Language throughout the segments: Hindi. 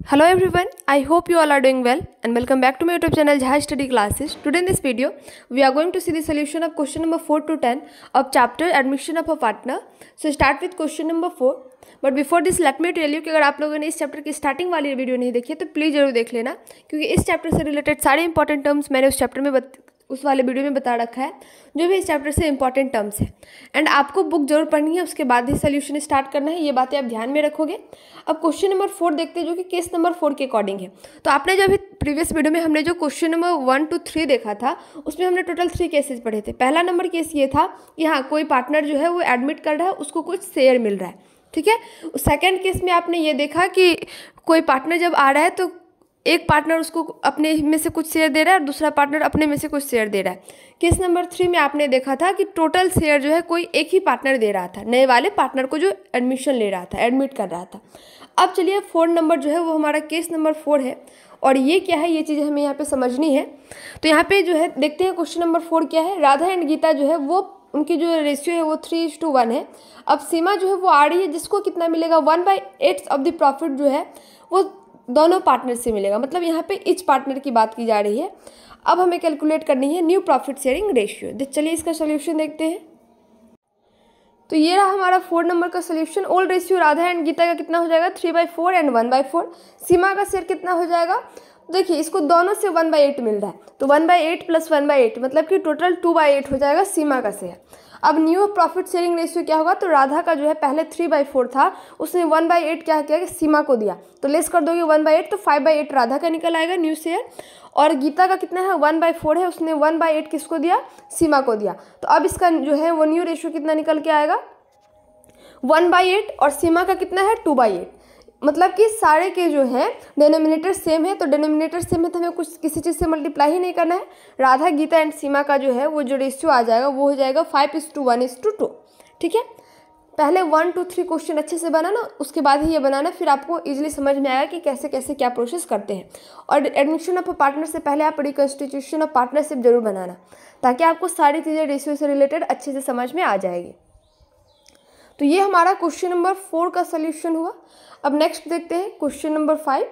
Hello everyone, I hope you all are doing well and welcome back to my YouTube channel Jha Study Classes. Today in this video, we are going to see the solution of question number 4 to 10 of chapter Admission of a Partner. So start with question number 4. But before this let me tell you कि अगर आप लोगों ने इस चैप्टर की स्टार्टिंग वाली वीडियो नहीं देखी है तो प्लीज़ जरूर देख लेना, क्योंकि इस चैप्टर से रिलेटेड सारे इंपॉर्टेंट टर्म्स मैंने उस चैप्टर में उस वाले वीडियो में बता रखा है, जो भी इस चैप्टर से इंपॉर्टेंट टर्म्स है। एंड आपको बुक जरूर पढ़नी है, उसके बाद ही सोल्यूशन स्टार्ट करना है, ये बातें आप ध्यान में रखोगे। अब क्वेश्चन नंबर 4 देखते हैं, जो कि केस नंबर 4 के अकॉर्डिंग है। तो आपने जो अभी प्रीवियस वीडियो में हमने जो क्वेश्चन नंबर 1 to 3 देखा था, उसमें हमने टोटल 3 केसेस पढ़े थे। पहला नंबर केस ये था कि हाँ, कोई पार्टनर जो है वो एडमिट कर रहा है, उसको कुछ शेयर मिल रहा है, ठीक है। सेकेंड केस में आपने ये देखा कि कोई पार्टनर जब आ रहा है तो एक पार्टनर उसको अपने में से कुछ शेयर दे रहा है और दूसरा पार्टनर अपने में से कुछ शेयर दे रहा है। केस नंबर 3 में आपने देखा था कि टोटल शेयर जो है कोई एक ही पार्टनर दे रहा था, नए वाले पार्टनर को जो एडमिशन ले रहा था, एडमिट कर रहा था। अब चलिए 4 नंबर जो है वो हमारा केस नंबर 4 है, और ये क्या है, ये चीज़ हमें यहाँ पे समझनी है। तो यहाँ पे जो है देखते हैं क्वेश्चन नंबर 4 क्या है। राधा एंड गीता जो है वो उनकी जो रेशियो है वो 3:1 है। अब सीमा जो है वो आ रही है, जिसको कितना मिलेगा, 1/8 ऑफ द प्रॉफिट जो है वो दोनों पार्टनर से मिलेगा। मतलब यहाँ पे ईच पार्टनर की बात की जा रही है। अब हमें कैलकुलेट करनी है न्यू प्रॉफिट शेयरिंग रेशियो। चलिए इसका सोल्यूशन देखते हैं। तो ये रहा हमारा 4 नंबर का solution. Old ratio Radha and Gita का कितना हो जाएगा, 3/4 एंड 1/4। सीमा का शेयर कितना हो जाएगा, देखिए इसको दोनों से 1/8 मिल रहा है, तो 1/8 + 1/8 मतलब कि टोटल 2/8 हो जाएगा सीमा का शेयर। अब न्यू प्रॉफिट शेयरिंग रेशियो क्या होगा, तो राधा का जो है पहले 3/4 था, उसने 1/8 क्या किया कि सीमा को दिया, तो लेस कर दोगे 1/8 तो 5/8 राधा का निकल आएगा न्यू शेयर। और गीता का कितना है, 1/4 है, उसने 1/8 किसको दिया, सीमा को दिया। तो अब इसका जो है वो न्यू रेशियो कितना निकल के आएगा, 1/8, और सीमा का कितना है, 2/8। मतलब कि सारे के जो है डिनोमिनेटर सेम है, तो डिनोमिनेटर सेम है तो हमें कुछ किसी चीज़ से मल्टीप्लाई ही नहीं करना है। राधा गीता एंड सीमा का जो है वो जो रेशियो आ जाएगा वो हो जाएगा 5:1:2, ठीक है। पहले 1 to 3 क्वेश्चन अच्छे से बनाना, उसके बाद ही ये बनाना, फिर आपको इजीली समझ में आएगा कि कैसे कैसे क्या प्रोसेस करते हैं। और एडमिशन ऑफ पार्टनर से पहले आप रिकॉन्स्टिट्यूशन ऑफ पार्टनरशिप जरूर बनाना, ताकि आपको सारी चीज़ें रेशियो से रिलेटेड अच्छे से समझ में आ जाएगी। तो ये हमारा क्वेश्चन नंबर 4 का सोल्यूशन हुआ। अब नेक्स्ट देखते हैं क्वेश्चन नंबर 5।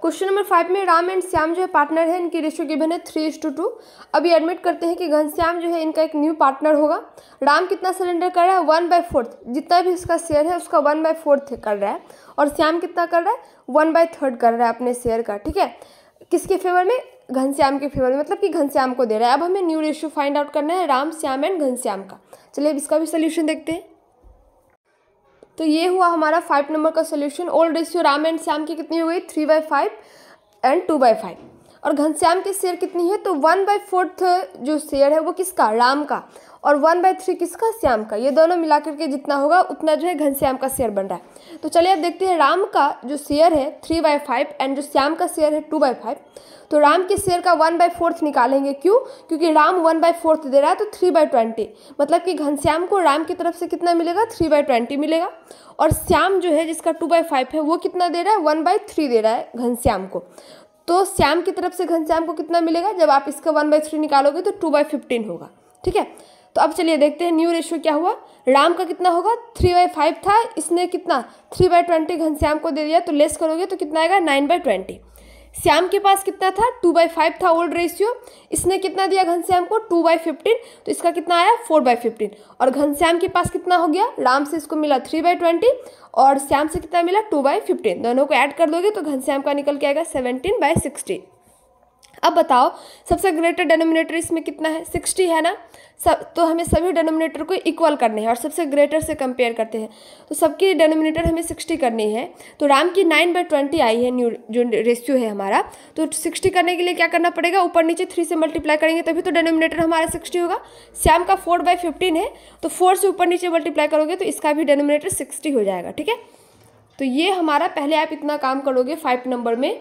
क्वेश्चन नंबर 5 में राम एंड श्याम जो है पार्टनर है, इनकी रेशियो गिवन है 3:2। अब ये एडमिट करते हैं कि घनश्याम जो है इनका एक न्यू पार्टनर होगा। राम कितना सरेंडर कर रहा है, 1/4, जितना भी इसका शेयर है उसका 1/4 कर रहा है, और श्याम कितना कर रहा है, 1/3 कर रहा है अपने शेयर का, ठीक है। किसके फेवर में, घनश्याम के फेवर में, मतलब कि घनश्याम को दे रहा है। अब हमें न्यू रेशियो फाइंड आउट करना है राम, श्याम एंड घनश्याम का। चलिए अब इसका भी सोल्यूशन देखते हैं। तो ये हुआ हमारा 5 नंबर का solution. Old ratio Ram and Shyam की कितनी हो गई, 3/5 एंड 2/5। और घनश्याम की शेयर कितनी है, तो 1/4 जो शेयर है वो किसका, राम का, और 1/3 किसका, श्याम का। ये दोनों मिला करके जितना होगा उतना जो है घनश्याम का शेयर बन रहा है। तो चलिए अब देखते हैं राम का जो शेयर है 3/5 एंड जो श्याम का शेयर है 2/5। तो राम के शेयर का 1/4 निकालेंगे, क्यों, क्योंकि राम 1/4 दे रहा है, तो 3/20, मतलब कि घनश्याम को राम की तरफ से कितना मिलेगा, 3/20 मिलेगा। और श्याम जो है जिसका 2/5 है वो कितना दे रहा है, 1/3 दे रहा है घनश्याम को। तो श्याम की तरफ से घनश्याम को कितना मिलेगा, जब आप इसका 1/3 निकालोगे तो 2/15 होगा, ठीक है। तो अब चलिए देखते हैं न्यू रेशियो क्या हुआ। राम का कितना होगा, 3/5 था, इसने कितना 3/20 घनश्याम को दे दिया, तो लेस करोगे तो कितना आएगा, 9/20। श्याम के पास कितना था, 2/5 था ओल्ड रेशियो, इसने कितना दिया घनश्याम को, 2/15, तो इसका कितना आया, 4/15। और घनश्याम के पास कितना हो गया, राम से इसको मिला 3/20 और श्याम से कितना मिला, 2/15। दोनों को ऐड कर दोगे तो घनश्याम का निकल के आएगा 17/60। अब बताओ सबसे ग्रेटर डिनोमिनेटर इसमें कितना है, 60 है ना। तो हमें सभी डिनोमिनेटर को इक्वल करने हैं और सबसे ग्रेटर से कंपेयर करते हैं, तो सबकी डिनोमिनेटर हमें 60 करनी है। तो राम की 9/20 आई है न्यू जो रेशियो है हमारा, तो 60 करने के लिए क्या करना पड़ेगा, ऊपर नीचे 3 से मल्टीप्लाई करेंगे तभी तो डिनोमिनेटर हमारा 60 होगा। श्याम का 4/15 है, तो 4 से ऊपर नीचे मल्टीप्लाई करोगे तो इसका भी डिनोमिनेटर 60 हो जाएगा, ठीक है। तो ये हमारा पहले आप इतना काम करोगे 5 नंबर में।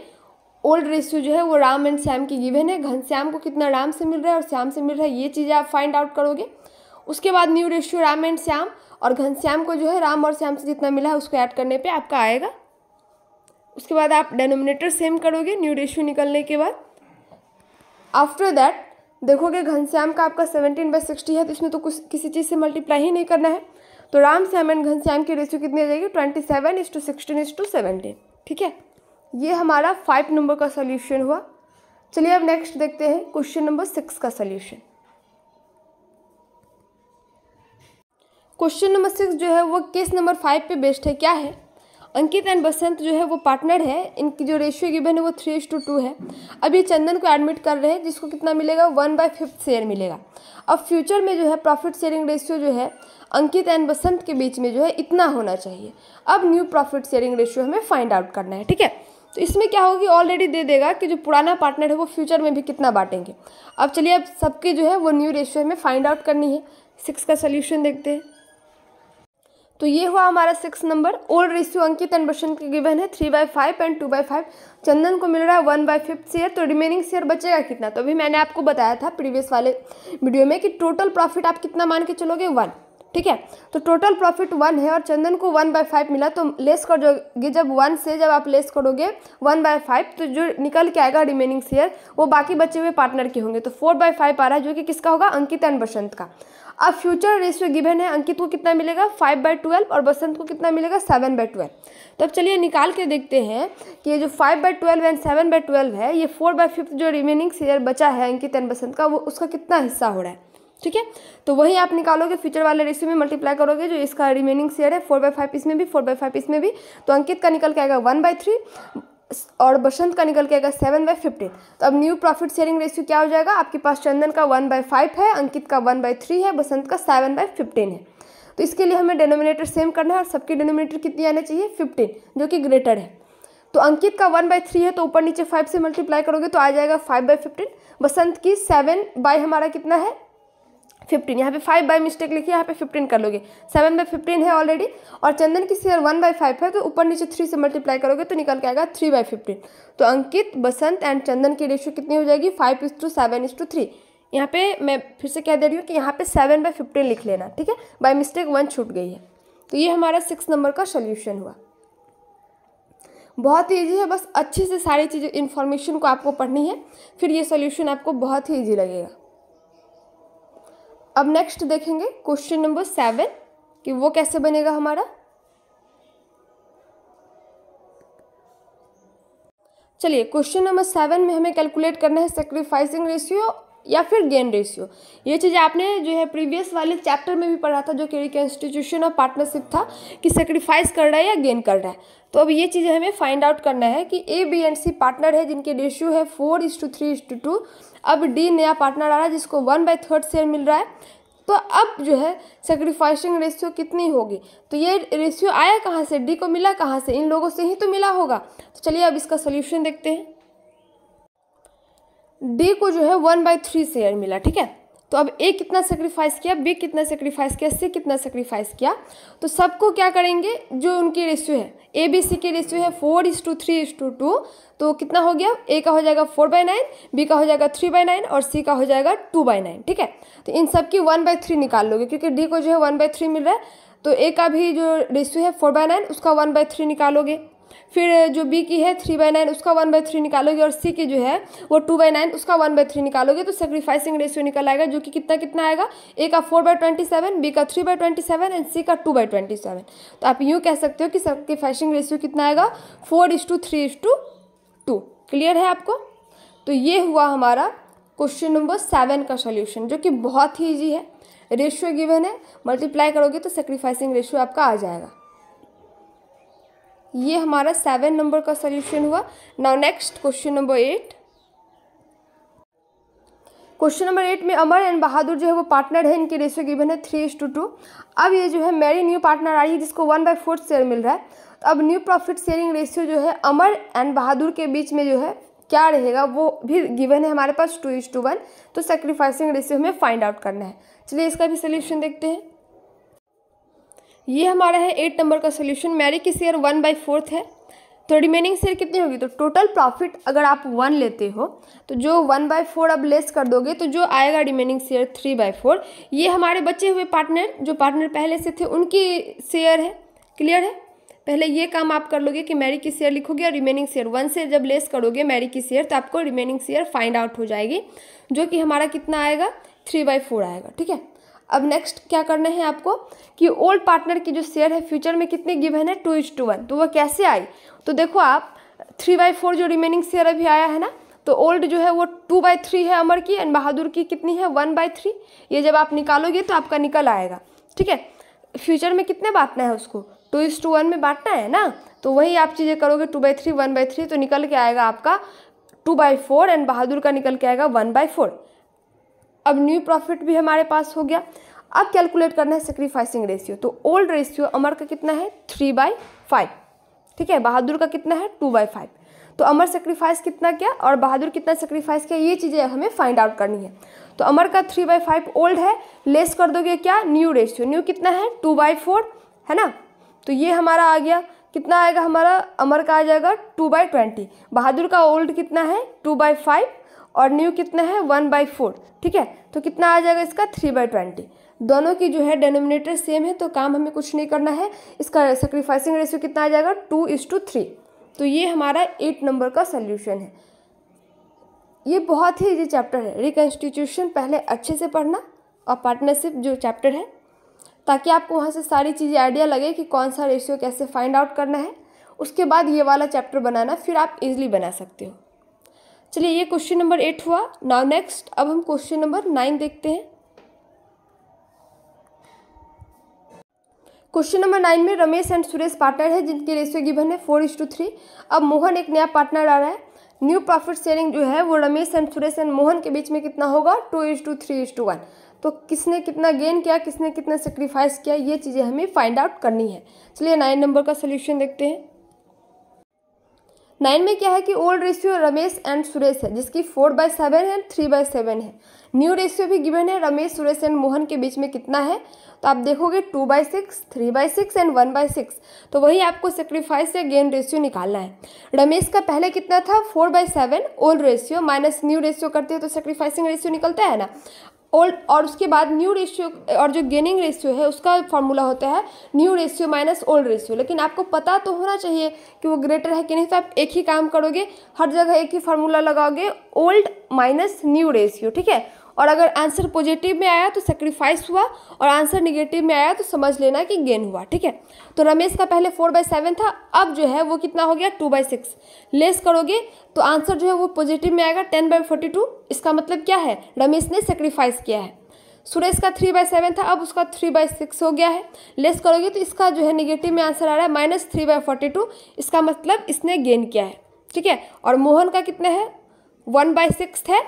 ओल्ड रेशियो जो है वो राम एंड श्याम की गिवन है, घनश्याम को कितना राम से मिल रहा है और श्याम से मिल रहा है, ये चीज़ें आप फाइंड आउट करोगे। उसके बाद new ratio Ram and Shyam, और घनश्याम को जो है राम और श्याम से जितना मिला है उसको ऐड करने पे आपका आएगा। उसके बाद आप डिनोमिनेटर सेम करोगे न्यू रेशियो निकलने के बाद। आफ्टर दैट देखोगे घनश्याम का आपका 17/60 है, तो इसमें तो कुछ किसी चीज़ से मल्टीप्लाई ही नहीं करना है, तो राम श्याम एंड घनश्याम की रेशियो कितनी आ जाएगी 27:16:17। ठीक है, ये हमारा 5 नंबर का सोल्यूशन हुआ। चलिए अब नेक्स्ट देखते हैं क्वेश्चन नंबर 6 का सोल्यूशन। क्वेश्चन नंबर 6 जो है वो केस नंबर 5 पे बेस्ड है। क्या है, अंकित एंड बसंत जो है वो पार्टनर है, इनकी जो रेशियो गिवन है वो 3:2 है। अब ये चंदन को एडमिट कर रहे हैं जिसको कितना मिलेगा 1/5 शेयर मिलेगा। अब फ्यूचर में जो है प्रॉफिट शेयरिंग रेशियो जो है अंकित एंड बसंत के बीच में जो है इतना होना चाहिए। अब न्यू प्रॉफिट शेयरिंग रेशियो हमें फाइंड आउट करना है। ठीक है, तो इसमें क्या होगी, ऑलरेडी दे देगा कि जो पुराना पार्टनर है वो फ्यूचर में भी कितना बांटेंगे। अब चलिए अब सबकी जो है वो न्यू रेशियो हमें फाइंड आउट करनी है। 6 का सोल्यूशन देखते हैं। तो ये हुआ हमारा 6 number. Old ratio Ankit and Basant की गिवन है 3/5 एंड 2/5। चंदन को मिल रहा है 1/5 शेयर, तो रिमेनिंग शेयर बचेगा कितना। तो अभी मैंने आपको बताया था प्रीवियस वाले वीडियो में कि टोटल प्रॉफिट आप कितना मान के चलोगे 1। ठीक है, तो टोटल प्रॉफिट 1 है और चंदन को 1/5 मिला, तो लेस कर दोगे जब 1 से जब आप लेस करोगे 1/5 तो जो निकल के आएगा रिमेनिंग शेयर वो बाकी बचे हुए पार्टनर के होंगे। तो 4/5 आ रहा है जो कि किसका होगा, अंकित एंड बसंत का। अब फ्यूचर रेशियो गिवन है, अंकित को कितना मिलेगा 5/12 और बसंत को कितना मिलेगा 7/12। तो अब चलिए निकाल के देखते हैं कि ये जो 5/12 एंड 7/12 है, ये 4/5 जो रिमेनिंग शेयर बचा है अंकित एंड बसंत का वो उसका कितना हिस्सा हो रहा है। ठीक है, तो वही आप निकालोगे, फ्यूचर वाले रेशियो में मल्टीप्लाई करोगे, जो इसका रिमेनिंग शेयर है 4/5 इसमें भी 4/5 इसमें भी, तो अंकित का निकल के आएगा 1/3 और बसंत का निकल के आएगा 7/15। तो अब न्यू प्रॉफिट शेयरिंग रेशियो क्या हो जाएगा, आपके पास चंदन का 1/5 है, अंकित का 1/3 है, बसंत का 7/15 है। तो इसके लिए हमें डिनोमिनेटर सेम करना है और सबकी डिनोमिनेटर कितनी आना चाहिए 15, जो कि ग्रेटर है। तो अंकित का 1/3 है तो ऊपर नीचे 5 से मल्टीप्लाई करोगे तो आ जाएगा 5/15। बसंत की 7 हमारा कितना है 15, यहाँ पे 5 बाय मिस्टेक लिखिए, यहाँ पे 15 कर लोगे, 7/15 है ऑलरेडी। और चंदन की शेयर 1/5 है तो ऊपर नीचे 3 से मल्टीप्लाई करोगे तो निकल के आएगा 3/15। तो अंकित बसंत एंड चंदन की रेशियो कितनी हो जाएगी 5:7:3। यहाँ पे मैं फिर से कह दे रही हूँ कि यहाँ पे 7/15 लिख लेना। ठीक है, बाय मिस्टेक 1 छूट गई है। तो ये हमारा 6 नंबर का सोल्यूशन हुआ। बहुत ही ईजी है, बस अच्छे से सारी चीज़ें इन्फॉर्मेशन को आपको पढ़नी है, फिर ये सोल्यूशन आपको बहुत ही ईजी लगेगा। अब नेक्स्ट देखेंगे क्वेश्चन नंबर 7 कि वो कैसे बनेगा हमारा। चलिए क्वेश्चन नंबर 7 में हमें कैलकुलेट करना है सेक्रीफाइसिंग रेशियो या फिर गेन रेशियो। ये चीज़ आपने जो है प्रीवियस वाले चैप्टर में भी पढ़ा था, जो कि रिकंस्टिट्यूशन ऑफ पार्टनरशिप था, कि सेक्रीफाइस कर रहा है या गेन कर रहा है। तो अब ये चीज़ें हमें फाइंड आउट करना है कि A B and C partner है जिनके रेशियो है 4:3:2। अब डी नया पार्टनर आ रहा है जिसको 1/3 शेयर मिल रहा है। तो अब जो है सेक्रीफाइसिंग रेशियो कितनी होगी, तो ये रेशियो आया कहाँ से, डी को मिला कहाँ से, इन लोगों से ही तो मिला होगा। तो चलिए अब इसका सोल्यूशन देखते हैं। डी को जो है 1/3 शेयर मिला। ठीक है, तो अब ए कितना सेक्रीफाइस किया, बी कितना सेक्रीफाइस किया, सी कितना सेक्रीफाइस किया। तो सबको क्या करेंगे, जो उनकी रेशियो है ए बी सी की रेशियो है 4:3:2, तो कितना हो गया, ए का हो जाएगा 4/9, बी का हो जाएगा 3/9 और सी का हो जाएगा 2/9। ठीक है, तो इन सब की 1/3 निकाल लोगे, क्योंकि डी को जो है 1/3 मिल रहा है, तो ए का भी जो रेशियो है 4/9 उसका 1/3 निकालोगे। फिर जो बी की है 3/9 उसका 1/3 निकालोगे, और सी की जो है वो 2/9 उसका 1/3 निकालोगे, तो सेक्रीफाइसिंग रेशियो निकल आएगा, जो कि कितना कितना आएगा, ए का 4/27, बी का 3/27 एंड सी का 2/27। तो आप यूँ कह सकते हो कि सेक्रीफाइसिंग रेशियो कितना आएगा 4:3:2। क्लियर है आपको। तो ये हुआ हमारा क्वेश्चन नंबर 7 का सोल्यूशन, जो कि बहुत ही ईजी है। रेशियो गिवन है, मल्टीप्लाई करोगे तो सेक्रीफाइसिंग रेशियो आपका आ जाएगा। ये हमारा 7 नंबर का सोल्यूशन हुआ। Now next question number 8। Question number 8 में अमर एंड बहादुर जो है वो पार्टनर है, इनकी रेशियो गिवन है 3:2। अब ये जो है मेरी न्यू पार्टनर आ रही है जिसको 1/4 शेयर मिल रहा है। तो अब न्यू प्रॉफिट शेयरिंग रेशियो जो है अमर एंड बहादुर के बीच में जो है क्या रहेगा, वो भी गिवन है हमारे पास 2:1। तो सेक्रीफाइसिंग रेशियो हमें फाइंड आउट करना है। चलिए इसका भी सोल्यूशन देखते हैं। ये हमारा है 8 नंबर का सोल्यूशन। मैरी की शेयर 1/4 है, तो रिमेनिंग शेयर कितनी होगी, तो टोटल प्रॉफिट अगर आप 1 लेते हो तो जो 1/4 अब लेस कर दोगे तो जो आएगा रिमेनिंग शेयर 3/4। ये हमारे बचे हुए पार्टनर, जो पार्टनर पहले से थे, उनकी शेयर है। क्लियर है, पहले ये काम आप कर लोगे कि मैरी की शेयर लिखोगे और रिमेनिंग शेयर 1 से जब लेस करोगे मैरी की शेयर, तो आपको रिमेनिंग शेयर फाइंड आउट हो जाएगी, जो कि हमारा कितना आएगा 3/4 आएगा। ठीक है, अब नेक्स्ट क्या करना है आपको कि ओल्ड पार्टनर की जो शेयर है फ्यूचर में कितने गिवन है 2:1। तो वह कैसे आई, तो देखो आप 3/4 जो रिमेनिंग शेयर अभी आया है ना, तो ओल्ड जो है वो 2/3 है अमर की, एंड बहादुर की कितनी है 1/3। ये जब आप निकालोगे तो आपका निकल आएगा, ठीक है। फ्यूचर में कितने बांटना है उसको 2:1 में बांटना है ना, तो वही आप चीज़ें करोगे 2/3 1/3, तो निकल के आएगा आपका 2/4 एंड बहादुर का निकल के आएगा 1/4। अब न्यू प्रॉफिट भी हमारे पास हो गया। अब कैलकुलेट करना है सेक्रीफाइसिंग रेशियो। तो ओल्ड रेशियो अमर का कितना है 3/5, ठीक है। बहादुर का कितना है 2/5। तो अमर सेक्रीफाइस कितना किया और बहादुर कितना सेक्रीफाइस किया, ये चीज़ें हमें फाइंड आउट करनी है। तो अमर का 3/5 ओल्ड है, लेस कर दोगे क्या न्यू रेशियो, न्यू कितना है 2/4 है ना। तो ये हमारा आ गया, कितना आएगा हमारा अमर का आ जाएगा 2/20। बहादुर का ओल्ड कितना है 2/5 और न्यू कितना है 1/4, ठीक है। तो कितना आ जाएगा इसका 3/20। दोनों की जो है डेनोमिनेटर सेम है, तो काम हमें कुछ नहीं करना है। इसका सेक्रीफाइसिंग रेशियो कितना आ जाएगा 2:3। तो ये हमारा 8 नंबर का सोल्यूशन है। ये बहुत ही इजी चैप्टर है। रिकॉन्स्टिट्यूशन पहले अच्छे से पढ़ना और पार्टनरशिप जो चैप्टर है, ताकि आपको वहाँ से सारी चीज़ें आइडिया लगे कि कौन सा रेशियो कैसे फाइंड आउट करना है। उसके बाद ये वाला चैप्टर बनाना, फिर आप इजीली बना सकते हो। चलिए ये क्वेश्चन नंबर 8 हुआ। नाउ नेक्स्ट अब हम क्वेश्चन नंबर 9 देखते हैं। क्वेश्चन नंबर 9 में रमेश एंड सुरेश पार्टनर है जिनकी रेशियो गिवन है 4:3। अब मोहन एक नया पार्टनर आ रहा है। न्यू प्रॉफिट शेयरिंग जो है वो रमेश एंड सुरेश एंड मोहन के बीच में कितना होगा 2:3:1। तो किसने कितना गेन किया, किसने कितना सेक्रीफाइस किया, ये चीज़ें हमें फाइंड आउट करनी है। चलिए 9 नंबर का सोल्यूशन देखते हैं। 9 में क्या है कि old ratio Ramesh and Suresh है जिसकी 4/7 है 3/7 है। न्यू रेशियो भी गिवन है रमेश सुरेश एंड मोहन के बीच में कितना है, तो आप देखोगे 2/6 3/6 एंड 1/6। तो वही आपको सेक्रीफाइस या गेन रेशियो निकालना है। रमेश का पहले कितना था 4/7 old ratio minus new ratio करते हैं तो सेक्रीफाइसिंग रेशियो निकलता है ना ओल्ड, और उसके बाद न्यू रेशियो और जो गेनिंग रेशियो है उसका फॉर्मूला होता है new ratio minus old ratio. लेकिन आपको पता तो होना चाहिए कि वो ग्रेटर है कि नहीं, तो आप एक ही काम करोगे, हर जगह एक ही फार्मूला लगाओगे ओल्ड माइनस न्यू रेशियो, ठीक है। और अगर आंसर पॉजिटिव में आया तो सेक्रीफाइस हुआ और आंसर निगेटिव में आया तो समझ लेना कि गेन हुआ, ठीक है। तो रमेश का पहले 4/7 था, अब जो है वो कितना हो गया 2/6। लेस करोगे तो आंसर जो है वो पॉजिटिव में आएगा 10/42। इसका मतलब क्या है रमेश ने सेक्रीफाइस किया है। सुरेश का 3/7 था, अब उसका 3/6 हो गया है। लेस करोगे तो इसका जो है निगेटिव में आंसर आ रहा है -3/42। इसका मतलब इसने गेन किया है, ठीक है। और मोहन का कितना है 1/6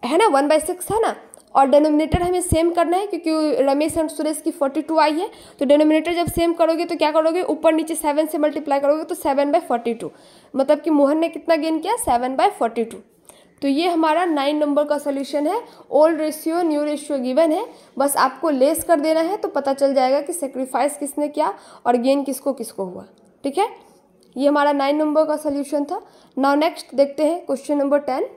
है ना 1/6 है ना। और डेनोमिनेटर हमें सेम करना है क्योंकि रमेश एंड सुरेश की 42 आई है। तो डेनोमिनेटर जब सेम करोगे तो क्या करोगे, ऊपर नीचे 7 से मल्टीप्लाई करोगे तो 7/42, मतलब कि मोहन ने कितना गेन किया 7/42। तो ये हमारा 9 नंबर का सोल्यूशन है। Old ratio new ratio given है, बस आपको लेस कर देना है तो पता चल जाएगा कि सेक्रीफाइस किसने किया और गेन किसको किसको हुआ, ठीक है। ये हमारा 9 नंबर का सोल्यूशन था। नाउ नेक्स्ट देखते हैं क्वेश्चन नंबर 10।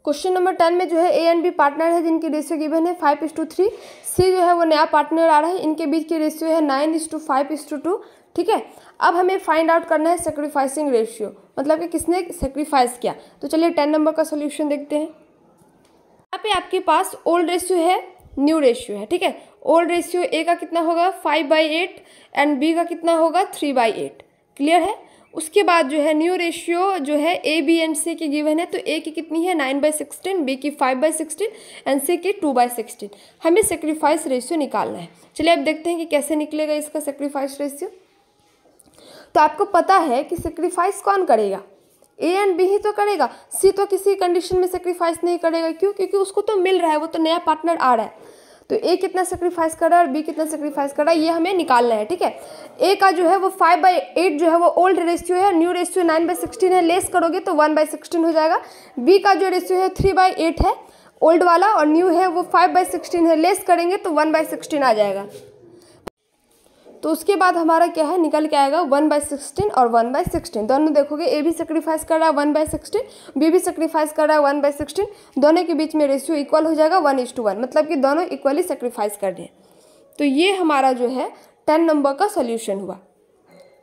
क्वेश्चन नंबर 10 में जो है ए एंड बी पार्टनर है जिनकी रेशियो गिवन है 5:3। सी जो है वो नया पार्टनर आ रहा है, इनके बीच की रेशियो है 9:5:2, ठीक है। अब हमें फाइंड आउट करना है सेक्रीफाइसिंग रेशियो, मतलब कि किसने सेक्रीफाइस किया। तो चलिए 10 नंबर का सोल्यूशन देखते हैं। यहाँ पे आपके पास ओल्ड रेशियो है न्यू रेशियो है, ठीक है। ओल्ड रेशियो ए का कितना होगा 5/8 एंड बी का कितना होगा 3/8, क्लियर है। उसके बाद जो है न्यू रेशियो जो है ए बी एंड सी की गिवन है, तो ए की कितनी है 9/16, बी की 5/16 एंड सी की 2/16। हमें सेक्रीफाइस रेशियो निकालना है। चलिए अब देखते हैं कि कैसे निकलेगा इसका सेक्रीफाइस रेशियो। तो आपको पता है कि सेक्रीफाइस कौन करेगा, ए एंड बी ही तो करेगा। सी तो किसी कंडीशन में सेक्रीफाइस नहीं करेगा, क्यों, क्योंकि उसको तो मिल रहा है, वो तो नया पार्टनर आ रहा है। तो ए कितना सेक्रीफाइस कर रहा है और बी कितना सेक्रीफाइस कर रहा है, ये हमें निकालना है, ठीक है। ए का जो है वो 5/8 जो है वो ओल्ड रेशियो है, न्यू रेशियो 9/16 है, लेस करोगे तो 1/16 हो जाएगा। बी का जो रेशियो है 3/8 है ओल्ड वाला, और न्यू है वो 5/16 है, लेस करेंगे तो 1/16 आ जाएगा। तो उसके बाद हमारा क्या है निकल के आएगा 1/16 और 1/16। दोनों देखोगे ए भी सेक्रीफाइस कर रहा है 1/16, बी भी सेक्रीफाइस कर रहा है 1/16। दोनों के बीच में रेशियो इक्वल हो जाएगा 1:1, मतलब कि दोनों इक्वली सेक्रीफाइस कर रहे हैं। तो ये हमारा जो है 10 नंबर का सोल्यूशन हुआ।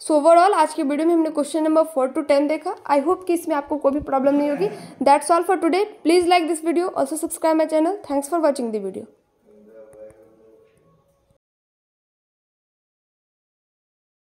सो ओवरऑल आज की वीडियो में हमने क्वेश्चन नंबर 4 to 10 देखा। आई होप कि इसमें आपको कोई भी प्रॉब्लम नहीं होगी। That's all for today. Please like this video, also subscribe my channel. Thanks for watching the video.